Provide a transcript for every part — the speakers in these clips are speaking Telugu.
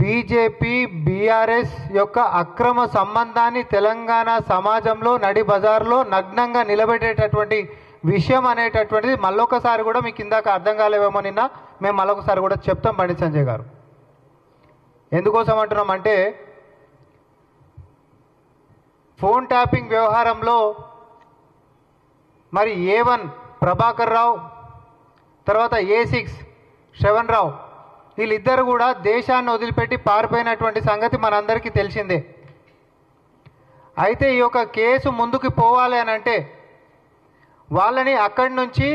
బీజేపీ బీఆర్ఎస్ యొక్క అక్రమ సంబంధాన్ని తెలంగాణ సమాజంలో నడి బజార్లో నగ్నంగా నిలబెట్టేటటువంటి విషయం అనేటటువంటిది మళ్ళొకసారి కూడా మీకు ఇందాక అర్థం కాలేవేమో నిన్న మేము మళ్ళొకసారి కూడా చెప్తాం బండి సంజయ్ గారు. ఎందుకోసం అంటున్నామంటే ఫోన్ ట్యాపింగ్ వ్యవహారంలో మరి A1 ప్రభాకర్ రావు, తర్వాత A6 శ్రవణ్ రావు, వీళ్ళిద్దరు కూడా దేశాన్ని వదిలిపెట్టి పారిపోయినటువంటి సంగతి మనందరికీ తెలిసిందే. అయితే ఈ యొక్క కేసు ముందుకు పోవాలి అని అంటే వాళ్ళని అక్కడి నుంచి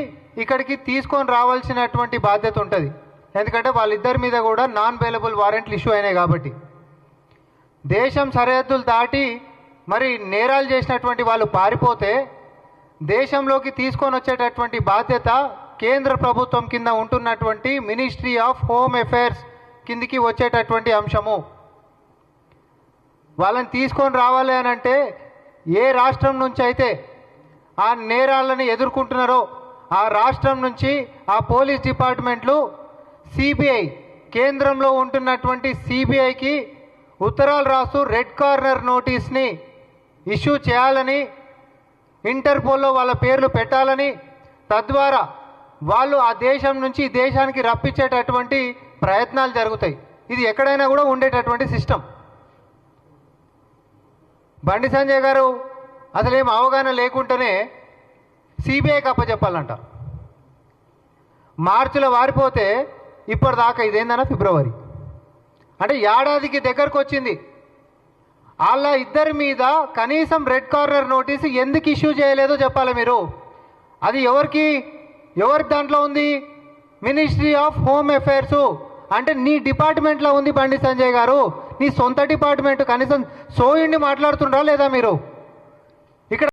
ఇక్కడికి తీసుకొని రావాల్సినటువంటి బాధ్యత ఉంటుంది. ఎందుకంటే వాళ్ళిద్దరి మీద కూడా నాన్ బెయిలబుల్ వారెంట్లు ఇష్యూ అయినాయి కాబట్టి. దేశం సరిహద్దులు దాటి మరి నేరాలు చేసినటువంటి వాళ్ళు పారిపోతే దేశంలోకి తీసుకొని వచ్చేటటువంటి బాధ్యత కేంద్ర ప్రభుత్వం కింద ఉంటున్నటువంటి మినిస్ట్రీ ఆఫ్ హోమ్ అఫైర్స్ కిందికి వచ్చేటటువంటి అంశము. వాళ్ళని తీసుకొని రావాలి అని అంటే ఏ రాష్ట్రం నుంచి అయితే ఆ నేరాలను ఎదుర్కొంటున్నారో ఆ రాష్ట్రం నుంచి ఆ పోలీస్ డిపార్ట్మెంట్లు సిబిఐ కేంద్రంలో ఉంటున్నటువంటి సిబిఐకి ఉత్తరాలు రాస్తూ రెడ్ కార్నర్ నోటీస్ని ఇష్యూ చేయాలని, ఇంటర్పోల్లో వాళ్ళ పేర్లు పెట్టాలని, తద్వారా వాళ్ళు ఆ దేశం నుంచి ఈ దేశానికి రప్పించేటటువంటి ప్రయత్నాలు జరుగుతాయి. ఇది ఎక్కడైనా కూడా ఉండేటటువంటి సిస్టమ్. బండి సంజయ్ గారు అసలేం అవగాహన లేకుండానే సిబిఐకి అప్పచెప్పాలంట. మార్చిలో వారిపోతే ఇప్పటిదాకా ఇదేందన్నా ఫిబ్రవరి అంటే ఏడాదికి దగ్గరకు వచ్చింది. వాళ్ళ ఇద్దరి మీద కనీసం రెడ్ కార్నర్ నోటీసు ఎందుకు ఇష్యూ చేయలేదో చెప్పాలి మీరు. అది ఎవరి దాంట్లో ఉంది? మినిస్ట్రీ ఆఫ్ హోమ్ అఫైర్స్ అంటే నీ డిపార్ట్మెంట్లో ఉంది బండి సంజయ్ గారు. నీ సొంత డిపార్ట్మెంట్ కనీసం సోయిండి మాట్లాడుతుండ్రా లేదా మీరు?